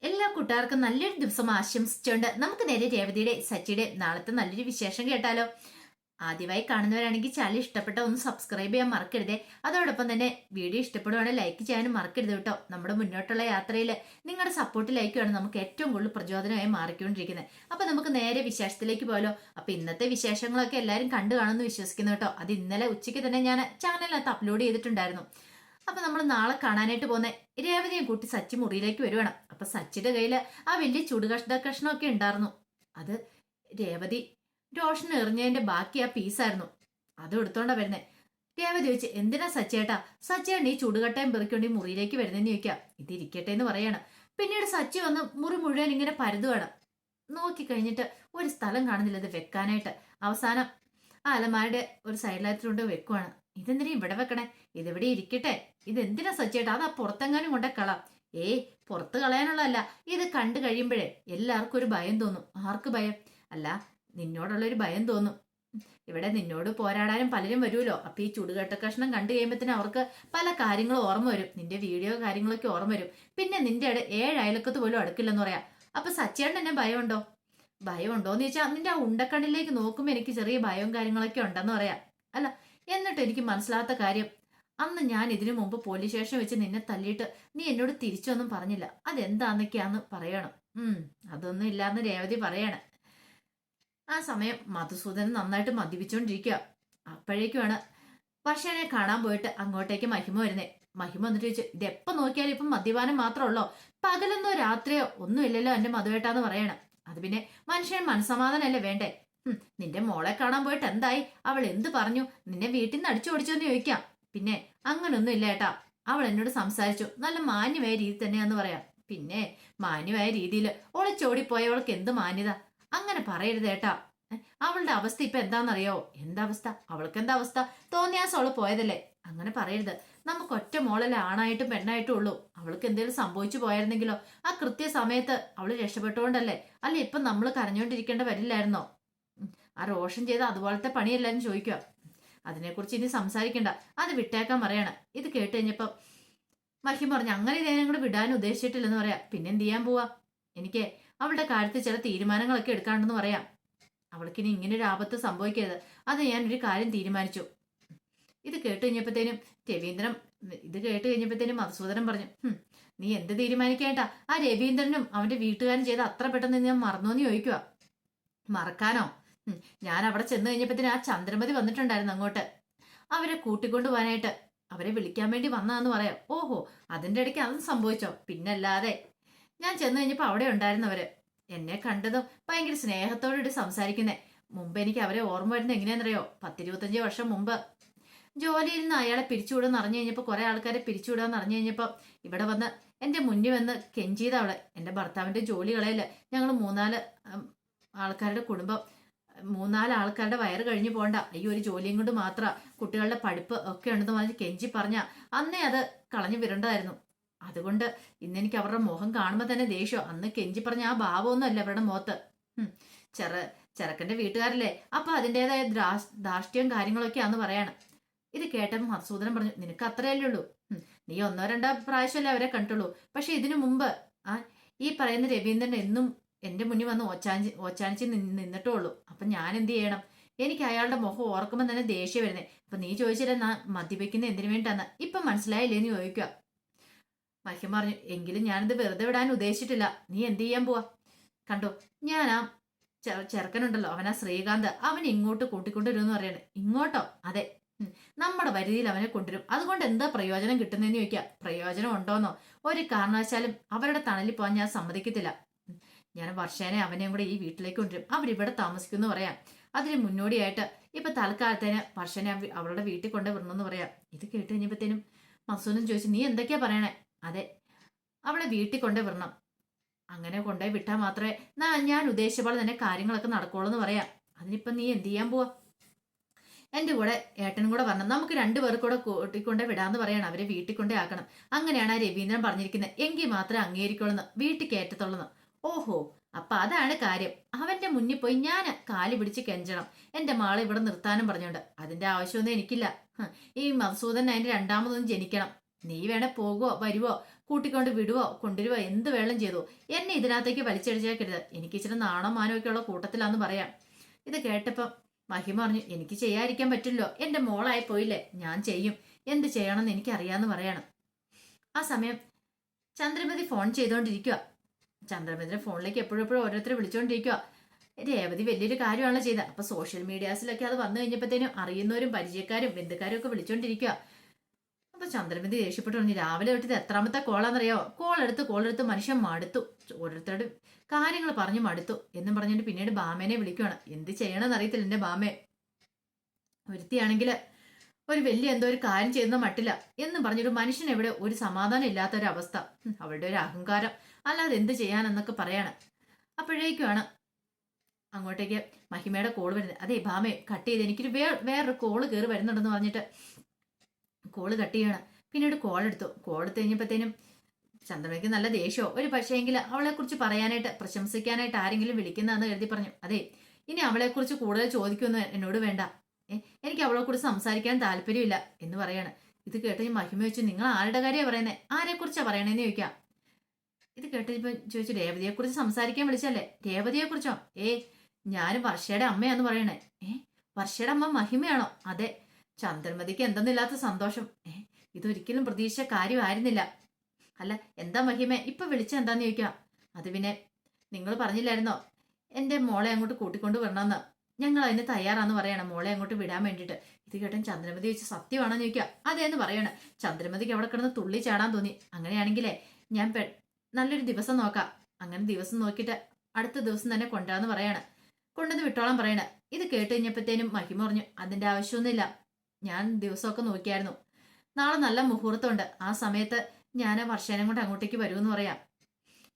എല്ലാ കൂട്ടുകാർക്കും നല്ലൊരു ദിവസം ആശംസിച്ചുകൊണ്ട് നമുക്ക് നേരെ രേവതിയുടെ സച്ചിയുടെ നാളത്തെ നല്ലൊരു വിശേഷം കേട്ടാലോ. ആദ്യമായി കാണുന്നവരാണെങ്കിൽ ചാനൽ ഇഷ്ടപ്പെട്ട ഒന്ന് സബ്സ്ക്രൈബ് ചെയ്യാൻ മറക്കരുതേ. അതോടൊപ്പം തന്നെ വീഡിയോ ഇഷ്ടപ്പെടുവാണെങ്കിൽ ലൈക്ക് ചെയ്യാനും മറക്കരുത് കേട്ടോ. നമ്മുടെ മുന്നോട്ടുള്ള യാത്രയിൽ നിങ്ങളുടെ സപ്പോർട്ട് ലൈക്കാണ് നമുക്ക് ഏറ്റവും കൂടുതൽ പ്രചോദനമായി മാറിക്കൊണ്ടിരിക്കുന്നത്. അപ്പൊ നമുക്ക് നേരെ വിശേഷത്തിലേക്ക് പോയാലോ. അപ്പൊ ഇന്നത്തെ വിശേഷങ്ങളൊക്കെ എല്ലാവരും കണ്ടു കാണുമെന്ന് വിശ്വസിക്കുന്നു കേട്ടോ. അത് ഇന്നലെ ഉച്ചയ്ക്ക് തന്നെ ഞാൻ ചാനലിനകത്ത് അപ്ലോഡ് ചെയ്തിട്ടുണ്ടായിരുന്നു. അപ്പൊ നമ്മൾ നാളെ കാണാനായിട്ട് പോകുന്ന രേവതിയും കൂട്ടി സച്ചി മുറിയിലേക്ക് വരുവാണ്. അപ്പൊ സച്ചിയുടെ കയ്യില് ആ വലിയ കഷ്ണമൊക്കെ ഉണ്ടായിരുന്നു. അത് രേവതി രോഷന് എറിഞ്ഞതിന്റെ ബാക്കി ആ പീസായിരുന്നു. അത് എടുത്തോണ്ടാ വരുന്നേ. രേവതി ചോദിച്ച്, എന്തിനാ സച്ചേട്ടാ ഈ ചുടുകട്ടയും പെറുക്കൊണ്ട് ഈ മുറിയിലേക്ക് വരുന്നതെന്ന് ചോദിക്കാം. ഇതിരിക്കട്ടെ എന്ന് പറയാണ്. പിന്നീട് സച്ചി വന്ന് മുറി മുഴുവൻ ഇങ്ങനെ പരുതുവാണ്. നോക്കി കഴിഞ്ഞിട്ട് ഒരു സ്ഥലം കാണുന്നില്ല ഇത് വെക്കാനായിട്ട്. അവസാനം ആ അലമാരുടെ ഒരു സൈഡിലായിട്ടുണ്ട് വെക്കുവാണ്. ഇതെന്തിനാ ഇവിടെ വെക്കണേ? ഇതെവിടെ ഇരിക്കട്ടെ. ഇതെന്തിനാ സച്ചേട്ടാ? അത് ആ പുറത്തെങ്ങാനും കൊണ്ടേ കളാം. പുറത്ത് കളയാനുള്ളതല്ല. ഇത് കണ്ടു കഴിയുമ്പോഴേ എല്ലാവർക്കും ഒരു ഭയം തോന്നും. ആർക്ക് ഭയം? അല്ല, നിന്നോടുള്ളൊരു ഭയം തോന്നും. ഇവിടെ നിന്നോട് പോരാടാനും പലരും വരുമല്ലോ. അപ്പൊ ഈ ചുടുകട്ട കഷ്ണം കണ്ടു കഴിയുമ്പത്തിന് അവർക്ക് പല കാര്യങ്ങളും ഓർമ്മ വരും. നിന്റെ വീഡിയോ കാര്യങ്ങളൊക്കെ ഓർമ്മ വരും. പിന്നെ നിന്റെ 7 അയലക്കത്ത് പോലും അടുക്കില്ലെന്ന് പറയാം. അപ്പൊ സച്ചേട്ടൻ എന്നെ ഭയമുണ്ടോ? ഭയമുണ്ടോന്ന് ചോദിച്ചാൽ നിന്റെ ആ ഉണ്ടക്കണ്ണിലേക്ക് നോക്കുമ്പോ എനിക്ക് ചെറിയ ഭയവും കാര്യങ്ങളൊക്കെ ഉണ്ടെന്ന് പറയാം. അല്ല, എന്നിട്ട് എനിക്ക് മനസ്സിലാത്ത കാര്യം, അന്ന് ഞാൻ ഇതിനു മുമ്പ് പോലീസ് സ്റ്റേഷൻ വെച്ച് നിന്നെ തല്ലിയിട്ട് നീ എന്നോട് തിരിച്ചൊന്നും പറഞ്ഞില്ല. അതെന്താന്നൊക്കെയാന്ന് പറയണം. അതൊന്നും ഇല്ലാന്ന് രേവതി പറയാണ്. ആ സമയം മധുസൂദനൻ നന്നായിട്ട് മദ്യപിച്ചോണ്ടിരിക്കുക. അപ്പോഴേക്കുമാണ് വർഷനെ കാണാൻ പോയിട്ട് അങ്ങോട്ടേക്ക് മഹിമ വരുന്നേ. മഹിമ വന്നിട്ട് ചോദിച്ചു, ഇതെപ്പം നോക്കിയാലും ഇപ്പം മദ്യപാനം മാത്രമുള്ളോ? പകലെന്നോ രാത്രിയോ ഒന്നും ഇല്ലല്ലോ എന്റെ മധുവേട്ടാന്ന് പറയണം. അത് പിന്നെ മനുഷ്യൻ മനസ്സമാധാനല്ലേ വേണ്ടേ? നിന്റെ മോളെ കാണാൻ പോയിട്ട് എന്തായി? അവൾ എന്ത് പറഞ്ഞു? നിന്നെ വീട്ടിൽ നിന്ന് അടിച്ചു ഓടിച്ചോന്ന് ചോദിക്കാം. പിന്നെ അങ്ങനൊന്നും ഇല്ല ഏട്ടാ. അവൾ എന്നോട് സംസാരിച്ചു. നല്ല മാന്യമായ രീതി തന്നെയാന്ന് പറയാം. പിന്നെ മാന്യമായ രീതിയിൽ ഒളിച്ചോടിപ്പോയവൾക്ക് എന്ത് മാന്യത? അങ്ങനെ പറയരുത് ഏട്ടാ. അവളുടെ അവസ്ഥ ഇപ്പൊ എന്താണെന്നറിയോ? എന്താ അവസ്ഥ? അവൾക്ക് എന്താ അവസ്ഥ? തോന്നിയാസം അവള് പോയതല്ലേ. അങ്ങനെ പറയരുത്. നമുക്ക് ഒറ്റ മോളല്ലേ ആണായിട്ടും പെണ്ണായിട്ടും ഉള്ളൂ. അവൾക്ക് എന്തെങ്കിലും സംഭവിച്ചു പോയായിരുന്നെങ്കിലോ? ആ കൃത്യസമയത്ത് അവള് രക്ഷപ്പെട്ടുകൊണ്ടല്ലേ. അല്ല, ഇപ്പൊ നമ്മൾ കരഞ്ഞോണ്ടിരിക്കേണ്ട വരില്ലായിരുന്നോ? ആ റോഷൻ ചെയ്ത അതുപോലത്തെ പണിയല്ലാരും ചോദിക്കുക. അതിനെക്കുറിച്ച് ഇനി സംസാരിക്കണ്ട, അത് വിട്ടേക്കാൻ പറയണം. ഇത് കേട്ട് കഴിഞ്ഞപ്പോ മഹിം പറഞ്ഞു, അങ്ങനെ ഇതേനും കൂടെ വിടാൻ ഉദ്ദേശിച്ചിട്ടില്ലെന്ന് പറയാം. പിന്നെ എന്ത് ചെയ്യാൻ പോവാ? എനിക്ക് അവളുടെ കാര്യത്തിൽ ചില തീരുമാനങ്ങളൊക്കെ എടുക്കാണ്ടെന്ന് പറയാം. അവൾക്കിനി ഇങ്ങനെ ഒരു ആപത്ത് സംഭവിക്കരുത്. അത് ഞാനൊരു കാര്യം തീരുമാനിച്ചു. ഇത് കേട്ട് കഴിഞ്ഞപ്പോഴത്തേനും രവീന്ദ്രൻ മധുസൂദനൻ പറഞ്ഞു, നീ എന്ത് തീരുമാനിക്കേണ്ട? ആ രവീന്ദ്രനും അവന്റെ വീട്ടുകാരും ചെയ്ത അത്ര പെട്ടെന്ന് ഞാൻ മറന്നോന്ന് ചോദിക്കുക. മറക്കാനോ? ഞാൻ അവിടെ ചെന്ന് കഴിഞ്ഞപ്പോഴത്തേനും ആ ചന്ദ്രമതി വന്നിട്ടുണ്ടായിരുന്നു അങ്ങോട്ട്. അവരെ കൂട്ടിക്കൊണ്ടു പോകാനായിട്ട് അവരെ വിളിക്കാൻ വേണ്ടി വന്നതെന്ന് പറയാം. ഓഹോ, അതിന്റെ ഇടയ്ക്ക് അതും സംഭവിച്ചോ? പിന്നല്ലാതെ. ഞാൻ ചെന്ന് കഴിഞ്ഞപ്പോ അവിടെ ഉണ്ടായിരുന്നവര് എന്നെ കണ്ടതും ഭയങ്കര സ്നേഹത്തോടെ സംസാരിക്കുന്നേ. മുമ്പ് എനിക്ക് അവരെ ഓർമ്മ വരുന്നത് എങ്ങനെയാണെന്നറിയോ? 10-25 വർഷം മുമ്പ് ജോലിയിൽ നിന്ന് അയാളെ പിരിച്ചുവിടുമെന്ന് അറിഞ്ഞു കഴിഞ്ഞപ്പോ, കുറെ ആൾക്കാരെ പിരിച്ചുവിടാന്ന് അറിഞ്ഞു കഴിഞ്ഞപ്പോ ഇവിടെ വന്ന് എന്റെ മുന്നിൽ വന്ന് കെഞ്ചീത അവളെ. എന്റെ ഭർത്താവിന്റെ ജോലി കളയില്ല. ഞങ്ങൾ 3-4 ആൾക്കാരുടെ കുടുംബം, 3-4 ആൾക്കാരുടെ വയറ് കഴിഞ്ഞു പോകണ്ട. അയ്യോ, ഒരു ജോലിയും കൊണ്ട് മാത്രം കുട്ടികളുടെ പഠിപ്പ് ഒക്കെ ഉണ്ടെന്ന് പറഞ്ഞ് കെഞ്ചി പറഞ്ഞ അന്നേ അത് കളഞ്ഞു വിരണ്ടതായിരുന്നു. അതുകൊണ്ട് ഇന്നെനിക്ക് അവരുടെ മുഖം കാണുമ്പോൾ തന്നെ ദേഷ്യം. അന്ന് കെഞ്ചി പറഞ്ഞ ആ ഭാവമൊന്നും അല്ല അവരുടെ മുഖത്ത്. ചെറുക്കന്റെ വീട്ടുകാരല്ലേ, അപ്പൊ അതിൻ്റെതായ ധാർഷ്ട്യവും കാര്യങ്ങളൊക്കെയാന്ന് പറയാണ്. ഇത് കേട്ടപ്പോൾ മധുസൂദനൻ പറഞ്ഞു, നിനക്ക് അത്രയല്ലേ ഉള്ളൂ. നീ 1-2 പ്രാവശ്യമല്ലേ അവരെ കണ്ടുള്ളൂ. പക്ഷെ ഇതിനു മുമ്പ് ഈ പറയുന്ന രവീന്ദ്രൻ എന്നും എന്റെ മുന്നിൽ വന്ന് ഓച്ചാനിച്ച് നിന്നിട്ടേ ഉള്ളൂ. അപ്പൊ ഞാൻ എന്ത് ചെയ്യണം? എനിക്ക് അയാളുടെ മുഖം ഓർക്കുമ്പോൾ തന്നെ ദേഷ്യം വരുന്നേ. അപ്പൊ നീ ചോദിച്ചില്ല മദ്യപിക്കുന്ന എന്തിനു വേണ്ടിട്ടാന്ന്? ഇപ്പൊ മനസ്സിലായില്ലേന്ന് ചോദിക്കുക. മഹിം പറഞ്ഞു, എങ്കിലും ഞാനിത് വെറുതെ വിടാൻ ഉദ്ദേശിച്ചിട്ടില്ല. നീ എന്ത് ചെയ്യാൻ പോവാ? കണ്ടോ, ഞാൻ ആ ചെറുക്കനുണ്ടല്ലോ, അവനാ ശ്രീകാന്ത്, അവൻ ഇങ്ങോട്ട് കൂട്ടിക്കൊണ്ടുവരുമെന്ന് പറയണേ. ഇങ്ങോട്ടോ? അതെ, നമ്മുടെ വരുതിയിൽ അവനെ കൊണ്ടുവരും. അതുകൊണ്ട് എന്താ പ്രയോജനം കിട്ടുന്നതെന്ന് ചോദിക്കുക. പ്രയോജനം ഉണ്ടോന്നോ? ഒരു കാരണവശാലും അവരുടെ തണലിൽ പോകാൻ ഞാൻ സമ്മതിക്കത്തില്ല. ഞാൻ വർഷേനെ അവനെയും കൂടെ ഈ വീട്ടിലേക്ക് കൊണ്ടുവരും. അവരിവിടെ താമസിക്കുന്നു പറയാം. അതിന് മുന്നോടിയായിട്ട് ഇപ്പൊ തൽക്കാലത്തേന് വർഷനെ അവളുടെ വീട്ടിൽ കൊണ്ടു വിടണമെന്ന് പറയാം. ഇത് കേട്ട് കഴിഞ്ഞപ്പോഴത്തേനും മസൂനും ചോദിച്ചു, നീ എന്തൊക്കെയാ പറയണേ? അതെ, അവളെ വീട്ടിൽ കൊണ്ടേ വിടണം. അങ്ങനെ കൊണ്ടുപോയി വിട്ടാൽ മാത്രമേ ഞാൻ ഉദ്ദേശിച്ച പോലെ തന്നെ കാര്യങ്ങളൊക്കെ നടക്കുള്ളൂ എന്ന് പറയാം. അതിനിപ്പം നീ എന്ത് ചെയ്യാൻ പോവാ? എന്റെ കൂടെ ഏട്ടനും കൂടെ പറഞ്ഞു, നമുക്ക് 2 പേർക്ക് കൂടെ കൂട്ടിക്കൊണ്ടേ വിടാന്ന് പറയണം. അവരെ വീട്ടിൽ കൊണ്ടേ ആക്കണം. അങ്ങനെയാണ് ആ രവീന്ദ്രൻ പറഞ്ഞിരിക്കുന്നത്. എങ്കിൽ മാത്രമേ അംഗീകരിക്കുള്ളൂ, വീട്ടിൽ കയറ്റത്തുള്ളൂ. ഓഹോ, അപ്പൊ അതാണ് കാര്യം. അവന്റെ മുന്നിൽ പോയി ഞാൻ കാലി പിടിച്ച് കെഞ്ചണം, എന്റെ മാളെ ഇവിടെ നിർത്താനും പറഞ്ഞോണ്ട്. അതിന്റെ ആവശ്യമൊന്നും എനിക്കില്ല. ഈ മധുസൂദൻ അതിന്റെ 2ാമതൊന്നും ജനിക്കണം. നീ വേണേ പോകുവോ വരുവോ, കൂട്ടിക്കൊണ്ട് വിടുവോ കൊണ്ടുവരുവോ എന്ത് വേളം ചെയ്തു, എന്നെ ഇതിനകത്തേക്ക് വലിച്ചടിച്ചേക്കരുത്, എനിക്ക് ഇച്ചിരി നാണോ മാനമൊക്കെ ഉള്ള കൂട്ടത്തിലാന്ന് പറയാം. ഇത് കേട്ടപ്പം മഹിമ പറഞ്ഞു, എനിക്ക് ചെയ്യാതിരിക്കാൻ പറ്റില്ലോ, എന്റെ മോളായി പോയില്ലേ, ഞാൻ ചെയ്യും, എന്ത് ചെയ്യണമെന്ന് എനിക്കറിയാന്ന് പറയണം. ആ സമയം ചന്ദ്രമതി ഫോൺ ചെയ്തോണ്ടിരിക്കുക. ചന്ദ്രമതിയുടെ ഫോണിലേക്ക് എപ്പോഴും ഓരോരുത്തരെ വിളിച്ചോണ്ടിരിക്കുക. രേവതി വലിയൊരു കാര്യമാണല്ലോ ചെയ്തത്. അപ്പൊ സോഷ്യൽ മീഡിയാസിലൊക്കെ അത് വന്നു കഴിഞ്ഞപ്പോഴത്തേനും അറിയുന്നവരും പരിചയക്കാരും ബന്ധുക്കാരും ഒക്കെ വിളിച്ചോണ്ടിരിക്കുക. അപ്പൊ ചന്ദ്രമതി ദേഷ്യപ്പെട്ടു പറഞ്ഞു, രാവിലെ തൊട്ട് എത്രാമത്തെ കോളാന്നറിയോ, കോളെടുത്ത് മനുഷ്യൻ മടുത്തു, ഓരോരുത്തരുടെ കാര്യങ്ങൾ പറഞ്ഞു മടുത്തു എന്നും പറഞ്ഞിട്ട് പിന്നീട് ബാമേനെ വിളിക്കുവാണ്. എന്ത് ചെയ്യണമെന്ന് അറിയത്തില്ല എന്റെ ബാമേ, ഒരുത്തിയാണെങ്കിൽ ഒരു വലിയ എന്തോ ഒരു കാര്യം ചെയ്യുന്ന മട്ടില്ല എന്നും പറഞ്ഞിട്ട് മനുഷ്യൻ എവിടെ ഒരു സമാധാനം ഇല്ലാത്തൊരവസ്ഥ, അവളുടെ ഒരു അഹങ്കാരം, അല്ലാതെ എന്ത് ചെയ്യാനെന്നൊക്കെ പറയാണ്. അപ്പോഴേക്കുമാണ് അങ്ങോട്ടേക്ക് മഹിമയുടെ കോള് വരുന്നത്. അതെ ഭാമേ കട്ട് ചെയ്ത്, എനിക്കൊരു വേറൊരു കോള് കയറി വരുന്നുണ്ടെന്ന് പറഞ്ഞിട്ട് കോള് കട്ട് ചെയ്യണം. പിന്നീട് കോൾ എടുത്തു കഴിഞ്ഞപ്പോഴത്തേനും ചന്ദ്രമയ്ക്ക് നല്ല ദേഷ്യമോ ഒരു പക്ഷേങ്കിൽ അവളെ കുറിച്ച് പറയാനായിട്ട് പ്രശംസിക്കാനായിട്ട് ആരെങ്കിലും വിളിക്കുന്നതെന്ന് കരുതി പറഞ്ഞു, അതെ ഇനി അവളെ കുറിച്ച് കൂടുതൽ ചോദിക്കുമെന്ന് എന്നോട് വേണ്ട, എനിക്ക് അവളെ കുറിച്ച് സംസാരിക്കാൻ താല്പര്യമില്ല എന്ന് പറയാണ്. ഇത് കേട്ട് മഹിമ വെച്ചു, നിങ്ങൾ ആരുടെ കാര്യമാണ് പറയുന്നത്, ആരെക്കുറിച്ചാണ് പറയണേന്ന് ചോദിക്കാം. ഇത് കേട്ടിപ്പോ ചോദിച്ചു, രേവതിയെ കുറിച്ച് സംസാരിക്കാൻ വിളിച്ചല്ലേ, രേവതിയെ കുറിച്ചോ, ഞാനും വർഷയുടെ അമ്മയാന്ന് പറയണേ. വർഷയുടെ അമ്മ മഹിമയാണോ? അതെ. ചന്ദ്രമതിക്ക് എന്തെന്നില്ലാത്ത സന്തോഷം. ഇതൊരിക്കലും പ്രതീക്ഷിച്ച കാര്യമായിരുന്നില്ല. അല്ല എന്താ മഹിമ ഇപ്പൊ വിളിച്ച എന്താന്ന് ചോദിക്കാം. അത് പിന്നെ നിങ്ങൾ പറഞ്ഞില്ലായിരുന്നോ എന്റെ മോളെ അങ്ങോട്ട് കൂട്ടിക്കൊണ്ട് വരണമെന്ന്, ഞങ്ങൾ അതിന് തയ്യാറാന്ന് പറയണം, മോളെ അങ്ങോട്ട് വിടാൻ വേണ്ടിയിട്ട്. ഇത് കേട്ടൻ ചന്ദ്രമതി ചോദിച്ചു, സത്യമാണെന്ന് ചോദിക്കാം. അതേന്ന് പറയണം. ചന്ദ്രമതിക്ക് അവിടെ കിടന്ന് തുള്ളി ചാടാൻ തോന്നി. അങ്ങനെയാണെങ്കിലേ ഞാൻ നല്ലൊരു ദിവസം നോക്കാം, അങ്ങനെ ദിവസം നോക്കിയിട്ട് അടുത്ത ദിവസം തന്നെ കൊണ്ടുവന്ന് പറയാണ്, കൊണ്ടുവന്ന് വിട്ടോളം പറയണ. ഇത് കേട്ട് കഴിഞ്ഞപ്പോഴത്തേനും മഹിമ പറഞ്ഞു, അതിന്റെ ആവശ്യമൊന്നുമില്ല, ഞാൻ ദിവസമൊക്കെ നോക്കിയായിരുന്നു, നാളെ നല്ല മുഹൂർത്തമുണ്ട്, ആ സമയത്ത് ഞാൻ വർഷേനം കൊണ്ട് അങ്ങോട്ടേക്ക് വരുമെന്ന് പറയാം.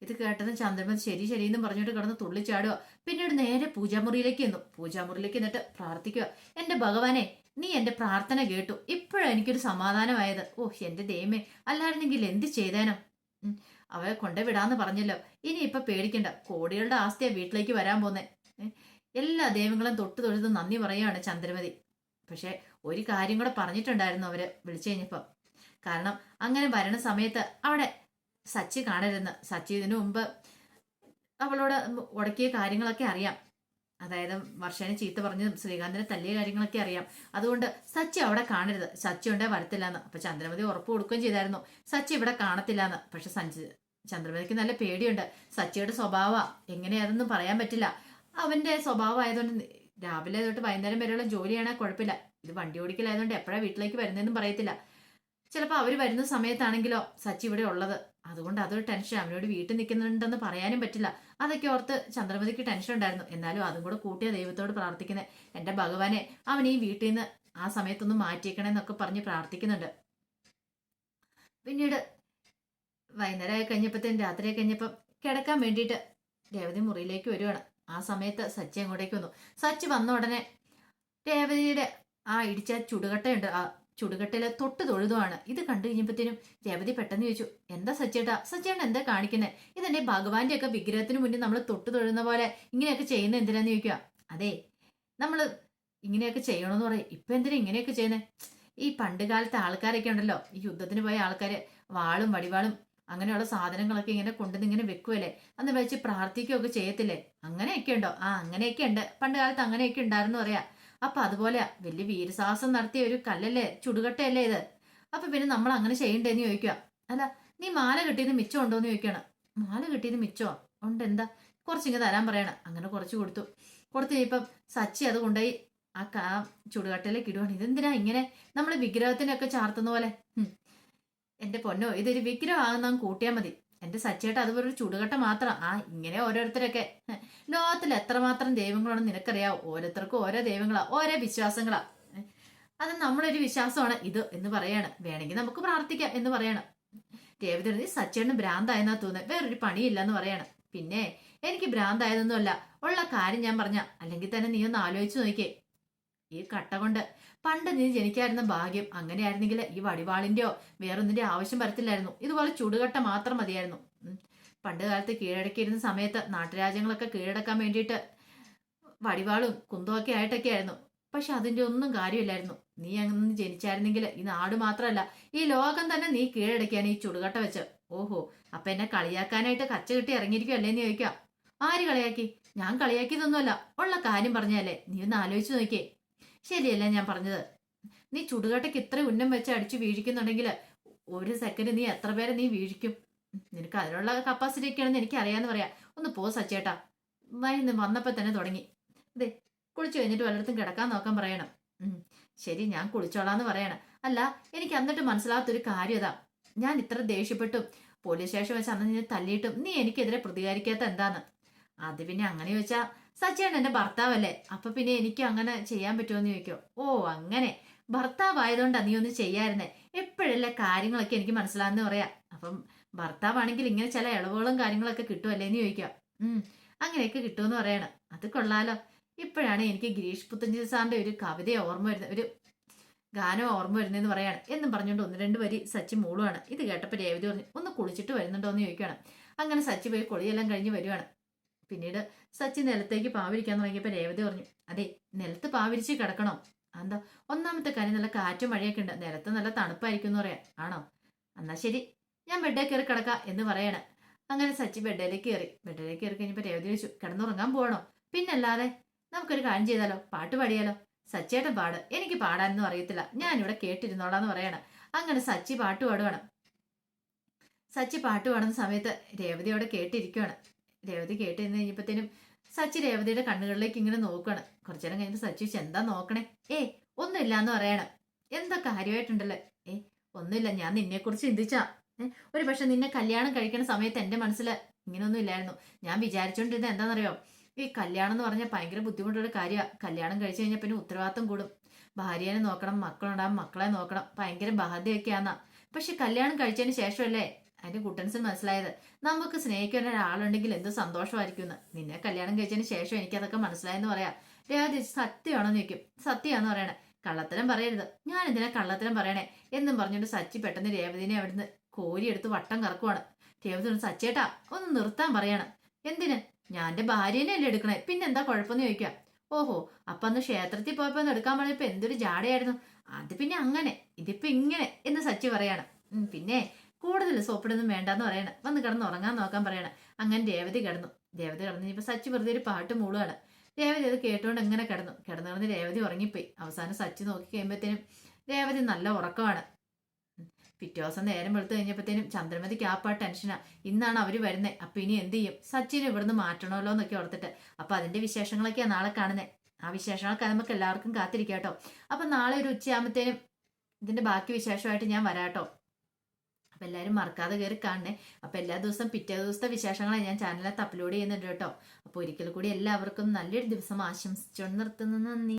ഇത് കേട്ടത് ചന്ദ്രമതി ശരി ശരിയെന്നും പറഞ്ഞിട്ട് കിടന്ന് തുള്ളിച്ചാടുക. പിന്നീട് നേരെ പൂജാമുറിയിലേക്ക് എന്നു. പൂജാമുറിയിലേക്ക് എന്നിട്ട് പ്രാർത്ഥിക്കുക, എന്റെ ഭഗവാനെ നീ എന്റെ പ്രാർത്ഥന കേട്ടു, ഇപ്പോഴാണ് എനിക്കൊരു സമാധാനമായത്. എന്റെ ദൈവമേ, അല്ലായിരുന്നെങ്കിൽ എന്ത് ചെയ്തേനോ. അവരെ കൊണ്ടുവിടാന്ന് പറഞ്ഞല്ലോ, ഇനി ഇപ്പൊ പേടിക്കണ്ട, കോടികളുടെ ആസ്തിയാ വീട്ടിലേക്ക് വരാൻ പോന്നേ. എല്ലാ ദൈവങ്ങളും തൊഴുത് നന്ദി പറയുകയാണ് ചന്ദ്രമതി. പക്ഷെ ഒരു കാര്യം കൂടെ പറഞ്ഞിട്ടുണ്ടായിരുന്നു അവര് വിളിച്ചു കഴിഞ്ഞപ്പോ, കാരണം അങ്ങനെ വരണ സമയത്ത് അവിടെ സച്ചി കാണരുതെന്ന്. സച്ചി ഇതിനു മുമ്പ് അവളോട് ഉടക്കിയ കാര്യങ്ങളൊക്കെ അറിയാം, അതായത് വർഷേനെ ചീത്ത പറഞ്ഞതും ശ്രീകാന്തിനെ തല്ലിയ കാര്യങ്ങളൊക്കെ അറിയാം. അതുകൊണ്ട് സച്ചി അവിടെ കാണരുത്, സച്ചി ഉണ്ടേ വരത്തില്ലാന്ന്. അപ്പൊ ചന്ദ്രമതി ഉറപ്പ് കൊടുക്കുകയും ചെയ്തായിരുന്നു സച്ചി ഇവിടെ കാണത്തില്ലാന്ന്. പക്ഷെ ചന്ദ്രമതിക്ക് നല്ല പേടിയുണ്ട്, സച്ചിയുടെ സ്വഭാവ എങ്ങനെയാണെന്നും പറയാൻ പറ്റില്ല. അവന്റെ സ്വഭാവം ആയതുകൊണ്ട് രാവിലെ തൊട്ട് വൈകുന്നേരം വരെയുള്ള ജോലിയാണെങ്കിൽ കുഴപ്പമില്ല, ഇത് വണ്ടി ഓടിക്കലായതുകൊണ്ട് എപ്പോഴാണ് വീട്ടിലേക്ക് വരുന്നതെന്നും പറയത്തില്ല. ചിലപ്പോൾ അവർ വരുന്ന സമയത്താണെങ്കിലോ സച്ചി ഇവിടെ ഉള്ളത്, അതുകൊണ്ട് അതൊരു ടെൻഷൻ. അവനോട് വീട്ടിൽ നിൽക്കുന്നുണ്ടെന്ന് പറയാനും പറ്റില്ല. അതൊക്കെ ഓർത്ത് ചന്ദ്രമതിക്ക് ടെൻഷൻ ഉണ്ടായിരുന്നു. എന്നാലും അതും കൂടെ കൂട്ടിയ ദൈവത്തോട് പ്രാർത്ഥിക്കുന്നത്, എന്റെ ഭഗവാനെ അവൻ ഈ വീട്ടിൽ നിന്ന് ആ സമയത്തൊന്ന് മാറ്റിയേക്കണേന്നൊക്കെ പറഞ്ഞ് പ്രാർത്ഥിക്കുന്നുണ്ട്. പിന്നീട് വൈകുന്നേരമായി കഴിഞ്ഞപ്പോഴത്തേനും രാത്രിയായി കഴിഞ്ഞപ്പം കിടക്കാൻ വേണ്ടിയിട്ട് രേവതി മുറിയിലേക്ക് വരുവാണ്. ആ സമയത്ത് സച്ചി അങ്ങോട്ടേക്ക് വന്നു. സച്ചി വന്ന ഉടനെ രേവതിയുടെ ആ ഇടിച്ച ചുടുകട്ടയുണ്ട്, ആ ചുടുകട്ടയിലെ തൊട്ട് തൊഴുതുമാണ്. ഇത് കണ്ടു കഴിഞ്ഞപ്പോഴത്തേനും രേവതി പെട്ടെന്ന് ചോദിച്ചു, എന്താ സച്ചേട്ടൻ എന്താ കാണിക്കുന്നത്, ഇതെന്റെ ഭഗവാന്റെ ഒക്കെ വിഗ്രഹത്തിന് മുന്നിൽ നമ്മൾ തൊട്ട് തൊഴുന്ന പോലെ ഇങ്ങനെയൊക്കെ ചെയ്യുന്നത് എന്തിനാന്ന് ചോദിക്കുക. അതെ നമ്മള് ഇങ്ങനെയൊക്കെ ചെയ്യണമെന്ന് പറയും, ഇപ്പൊ എന്തിനാ ഇങ്ങനെയൊക്കെ ചെയ്യുന്നത്, ഈ പണ്ട് കാലത്തെ ആൾക്കാരൊക്കെ ഉണ്ടല്ലോ, ഈ യുദ്ധത്തിന് പോയ ആൾക്കാര് വാളും വടിവാളും അങ്ങനെയുള്ള സാധനങ്ങളൊക്കെ ഇങ്ങനെ കൊണ്ടുവന്ന് ഇങ്ങനെ വെക്കുമല്ലേ, അന്ന് വെച്ച് പ്രാർത്ഥിക്കുകയൊക്കെ ചെയ്യത്തില്ലേ, അങ്ങനെയൊക്കെ ഉണ്ടോ? അങ്ങനെയൊക്കെ ഉണ്ട്, പണ്ട് കാലത്ത് അങ്ങനെയൊക്കെ ഉണ്ടായിരുന്നു പറയാ. അപ്പൊ അതുപോലെയാ, വലിയ വീരസാഹസം നടത്തിയ ഒരു കല്ലല്ലേ, ചുടുകട്ടയല്ലേ ഇത്, അപ്പൊ പിന്നെ നമ്മൾ അങ്ങനെ ചെയ്യണ്ടേന്ന് ചോദിക്കുക. അല്ല നീ മാല കെട്ടിയത് മിച്ചം ഉണ്ടോന്ന് ചോദിക്കുകയാണ്. മാല കെട്ടിയത് മിച്ചോ ഉണ്ട്, എന്താ കുറച്ചിങ്ങ് തരാൻ പറയണം. അങ്ങനെ കുറച്ച് കൊടുത്തു കഴിഞ്ഞപ്പം സച്ചി അത് കൊണ്ടുപോയി ആ ചുടുകട്ടയിലേക്ക് ഇടുവാണ്. ഇതെന്തിനാ ഇങ്ങനെ നമ്മൾ വിഗ്രഹത്തിനൊക്കെ ചാർത്തുന്ന പോലെ, എന്റെ പൊന്നോ ഇതൊരു വിഗ്രഹമാകുന്ന കൂട്ടിയാൽ മതി, എന്റെ സച്ചേട്ട അതുപോലെ ഒരു ചുടുകട്ട മാത്രം. ഇങ്ങനെ ഓരോരുത്തരൊക്കെ ലോകത്തിൽ എത്രമാത്രം ദൈവങ്ങളാണെന്ന് നിനക്കറിയാവോ, ഓരോരുത്തർക്കും ഓരോ ദൈവങ്ങളാ, ഓരോ വിശ്വാസങ്ങളാ, അത് നമ്മളൊരു വിശ്വാസമാണ് ഇത് എന്ന് പറയാണ്. വേണമെങ്കിൽ നമുക്ക് പ്രാർത്ഥിക്കാം എന്ന് പറയണം. രേവതി സച്ചേട്ടന് ഭ്രാന്തായെന്നാ തോന്നുന്നത്, വേറൊരു പണിയില്ല എന്ന് പറയണം. പിന്നെ എനിക്ക് ഭ്രാന്തായതൊന്നുമല്ല, ഉള്ള കാര്യം ഞാൻ പറഞ്ഞ, അല്ലെങ്കിൽ തന്നെ നീ ഒന്ന് ആലോചിച്ച് നോക്കിയേ, ഈ കട്ട കൊണ്ട് പണ്ട് നീ ജനിക്കായിരുന്ന ഭാഗ്യം, അങ്ങനെയായിരുന്നെങ്കിൽ ഈ വടിവാളിന്റെയോ വേറൊന്നിന്റെ ആവശ്യം വരത്തില്ലായിരുന്നു, ഇതുപോലെ ചുടുകട്ട മാത്രം മതിയായിരുന്നു. പണ്ട് കാലത്ത് കീഴടക്കിയിരുന്ന സമയത്ത് നാട്ടുരാജ്യങ്ങളൊക്കെ കീഴടക്കാൻ വേണ്ടിയിട്ട് വടിവാളും കുന്തമൊക്കെ ആയിട്ടൊക്കെ ആയിരുന്നു. പക്ഷെ അതിന്റെ ഒന്നും കാര്യമില്ലായിരുന്നു. നീ അങ്ങനെ ജനിച്ചായിരുന്നെങ്കിൽ ഈ നാട് മാത്രമല്ല ഈ ലോകം തന്നെ നീ കീഴടക്കിയാണ് ഈ ചുടുകട്ട വെച്ച്. ഓഹോ, അപ്പൊ എന്നെ കളിയാക്കാനായിട്ട് കച്ച കെട്ടി ഇറങ്ങിയിരിക്കുവല്ലേന്ന് ചോദിക്കാം. ആര് കളിയാക്കി? ഞാൻ കളിയാക്കിയതൊന്നുമല്ല, ഉള്ള കാര്യം പറഞ്ഞല്ലേ, നീ ഒന്ന് ആലോചിച്ച് നോക്കിയേ. ശരിയല്ല ഞാൻ പറഞ്ഞത്. നീ ചുടുകാട്ടയ്ക്ക് ഇത്ര ഉന്നം വെച്ച് അടിച്ചു വീഴിക്കുന്നുണ്ടെങ്കിൽ ഒരു സെക്കൻഡ് നീ എത്ര പേരെ നീ വീഴിക്കും? നിനക്ക് അതിനുള്ള കപ്പാസിറ്റി ഒക്കെയാണെന്ന് എനിക്ക് അറിയാന്ന് പറയാ. ഒന്ന് പോ സച്ചേട്ടാ. വൈകുന്നേരം വന്നപ്പോ തന്നെ തുടങ്ങി. അതെ, കുളിച്ചു കഴിഞ്ഞിട്ട് വല്ലയിടത്തും കിടക്കാൻ നോക്കാൻ പറയണം. ശരി, ഞാൻ കുളിച്ചോളാന്ന് പറയണം. അല്ല, എനിക്ക് എന്നിട്ട് മനസ്സിലാത്തൊരു കാര്യം ഇതാ. ഞാൻ ഇത്ര ദേഷ്യപ്പെട്ടും പോലീസ് സ്റ്റേഷൻ വെച്ച് അന്ന് നിന്നെ തല്ലിയിട്ടും നീ എനിക്കെതിരെ പ്രതികരിക്കാത്ത എന്താന്ന്? അത് പിന്നെ അങ്ങനെ ചോദിച്ചാ, സച്ചേട്ടൻ എന്റെ ഭർത്താവല്ലേ, അപ്പൊ പിന്നെ എനിക്ക് അങ്ങനെ ചെയ്യാൻ പറ്റുമോന്ന് ചോദിക്കോ? ഓ അങ്ങനെ, ഭർത്താവായതുകൊണ്ടാ നീ ഒന്ന് ചെയ്യായിരുന്നേ. എപ്പോഴല്ലേ കാര്യങ്ങളൊക്കെ എനിക്ക് മനസ്സിലാന്ന് പറയാ. അപ്പം ഭർത്താവാണെങ്കിൽ ഇങ്ങനെ ചില ഇളവുകളും കാര്യങ്ങളൊക്കെ കിട്ടുമല്ലേന്ന് ചോദിക്കാം. അങ്ങനെയൊക്കെ കിട്ടുമെന്ന് പറയണം. അത് കൊള്ളാലോ. ഇപ്പോഴാണ് എനിക്ക് ഗിരീഷ് പുത്തഞ്ചി സാറിന്റെ ഒരു കവിത ഓർമ്മ വരുന്നത്, ഒരു ഗാനം ഓർമ്മ വരുന്നതെന്ന് പറയാണ്. എന്നും പറഞ്ഞുകൊണ്ട് ഒന്ന് രണ്ട് വരി സച്ചി മൂളുവാണ്. ഇത് കേട്ടപ്പോൾ രേവതി പറഞ്ഞു, ഒന്ന് കുളിച്ചിട്ട് വരുന്നുണ്ടോ എന്ന് ചോദിക്കുകയാണ്. അങ്ങനെ സച്ചി പോയി കുളിയെല്ലാം കഴിഞ്ഞ് വരുവാണ്. പിന്നീട് സച്ചി നിലത്തേക്ക് പാവിരിക്കാൻ തുടങ്ങിയപ്പോൾ രേവതി പറഞ്ഞു, അതെ, നിലത്ത് പാവിരിച്ച് കിടക്കണോ? എന്താ? ഒന്നാമത്തെ കാര്യം നല്ല കാറ്റും മഴയൊക്കെ ഉണ്ട്, നിലത്ത് നല്ല തണുപ്പായിരിക്കും എന്ന് പറയാം. ആണോ? എന്നാ ശരി, ഞാൻ ബെഡേ കയറി കിടക്കാം എന്ന് പറയാണ്. അങ്ങനെ സച്ചി ബെഡിലേക്ക് കയറി കഴിഞ്ഞപ്പോൾ രേവതി ചോദിച്ചു, കിടന്നുറങ്ങാൻ പോകണോ? പിന്നല്ലാതെ, നമുക്കൊരു കാര്യം ചെയ്താലോ, പാട്ട് പാടിയാലോ? സച്ചിയേട്ടൻ പാട്, എനിക്ക് പാടാനൊന്നും അറിയത്തില്ല, ഞാനിവിടെ കേട്ടിരുന്നോളാന്ന് പറയണം. അങ്ങനെ സച്ചി പാട്ട് പാടുവാണ്. സച്ചി പാട്ട് പാടുന്ന സമയത്ത് രേവതി അവിടെ കേട്ടിരിക്കുവാണ്. രേവതി കേട്ടിരുന്ന് കഴിഞ്ഞപ്പോഴത്തേനും സച്ചി രേവതിയുടെ കണ്ണുകളിലേക്ക് ഇങ്ങനെ നോക്കുകയാണ്. കുറച്ചു നേരം കഴിഞ്ഞപ്പോൾ സച്ചി എന്താ നോക്കണേ? ഒന്നുമില്ല എന്ന് പറയണം. എന്താ കാര്യമായിട്ടുണ്ടല്ലോ? ഒന്നുമില്ല, ഞാൻ നിന്നെക്കുറിച്ച് ചിന്തിച്ചാ. ഒരു പക്ഷെ നിന്നെ കല്യാണം കഴിക്കുന്ന സമയത്ത് എൻ്റെ മനസ്സിൽ ഇങ്ങനെയൊന്നും ഇല്ലായിരുന്നു. ഞാൻ വിചാരിച്ചോണ്ടിരുന്നത് എന്താണെന്നറിയോ? ഈ കല്യാണം എന്ന് പറഞ്ഞാൽ ഭയങ്കര ബുദ്ധിമുട്ടുള്ള കാര്യമാണ്. കല്യാണം കഴിച്ചു കഴിഞ്ഞാൽ പിന്നെ ഉത്തരവാദിത്തം കൂടും. ഭാര്യനെ നോക്കണം, മക്കളുണ്ടാകും, മക്കളെ നോക്കണം, ഭയങ്കര ബാധ്യതയൊക്കെയാന്നാ. പക്ഷെ കല്യാണം കഴിച്ചതിന് ശേഷമല്ലേ അതിന്റെ കുട്ടൻസിന് മനസ്സിലായത് നമുക്ക് സ്നേഹിക്കുന്ന ഒരാളുണ്ടെങ്കിൽ എന്ത് സന്തോഷമായിരിക്കും എന്ന്. നിന്നെ കല്യാണം കഴിച്ചതിന് ശേഷം എനിക്ക് അതൊക്കെ മനസ്സിലായെന്ന് പറയാം. രേവതി സത്യമാണോ എന്ന് ചോദിക്കും. സത്യമാണെന്ന് പറയണേ. കള്ളത്തരം പറയരുത്. ഞാൻ എന്തിനാ കള്ളത്തരം പറയണേ എന്നും പറഞ്ഞുകൊണ്ട് സച്ചി പെട്ടെന്ന് രേവതിനെ അവിടുന്ന് കോരിയെടുത്ത് വട്ടം കറക്കുവാണ്. രേവതി ഒന്ന്, സച്ചേട്ടാ ഒന്ന് നിർത്താൻ പറയണം. എന്തിന്? ഞാൻ എന്റെ ഭാര്യനെ അല്ലേ എടുക്കണേ, പിന്നെന്താ കുഴപ്പമെന്ന് ചോദിക്കാം. ഓഹോ, അപ്പൊ അന്ന് ക്ഷേത്രത്തിൽ പോയപ്പോ ഒന്ന് എടുക്കാൻ പറഞ്ഞപ്പോ എന്തൊരു ജാടയായിരുന്നു. അത് പിന്നെ അങ്ങനെ, ഇതിപ്പോ ഇങ്ങനെ എന്ന് സച്ചി പറയാണ്. പിന്നെ കൂടുതൽ സോപ്പിടൊന്നും വേണ്ടെന്ന് പറയണം. വന്ന് കിടന്ന് ഉറങ്ങാൻ നോക്കാൻ പറയണം. അങ്ങനെ രേവതി കിടന്നു കഴിഞ്ഞപ്പോ സച്ചി വെറുതെ ഒരു പാട്ട് മൂളുകയാണ്. രേവതി അത് കേട്ടുകൊണ്ട് എങ്ങനെ കിടന്ന് രേവതി ഉറങ്ങിപ്പോയി. അവസാനം സച്ചി നോക്കി കഴിയുമ്പോഴത്തേനും രേവതി നല്ല ഉറക്കമാണ്. പിറ്റേ ദിവസം നേരം വെളുത്ത് കഴിഞ്ഞപ്പോഴത്തേനും ചന്ദ്രമതിക്ക് ആ ടെൻഷനാ. ഇന്നാണ് അവര് വരുന്നത്, അപ്പൊ ഇനി എന്ത് ചെയ്യും? സച്ചിനെ ഇവിടുന്ന് മാറ്റണമല്ലോ എന്നൊക്കെ ഓർത്തിട്ട്. അപ്പൊ അതിന്റെ വിശേഷങ്ങളൊക്കെയാ നാളെ കാണുന്നത്. ആ വിശേഷങ്ങളൊക്കെ നമുക്ക് എല്ലാവർക്കും കാത്തിരിക്കാം കേട്ടോ. അപ്പൊ നാളെ ഒരു ഉച്ചയാകുമ്പോഴത്തേനും ഇതിന്റെ ബാക്കി വിശേഷമായിട്ട് ഞാൻ വരാട്ടോ. അപ്പൊ എല്ലാവരും മറക്കാതെ കയറി കാണണേ. അപ്പൊ എല്ലാ ദിവസവും പിറ്റേ ദിവസത്തെ വിശേഷങ്ങളാണ് ഞാൻ ചാനലിനകത്ത് അപ്ലോഡ് ചെയ്യുന്നുണ്ട് കേട്ടോ. അപ്പൊ ഒരിക്കൽ കൂടി എല്ലാവർക്കും നല്ലൊരു ദിവസം ആശംസിച്ചുകൊണ്ട് നിർത്തുന്നു. നന്ദി.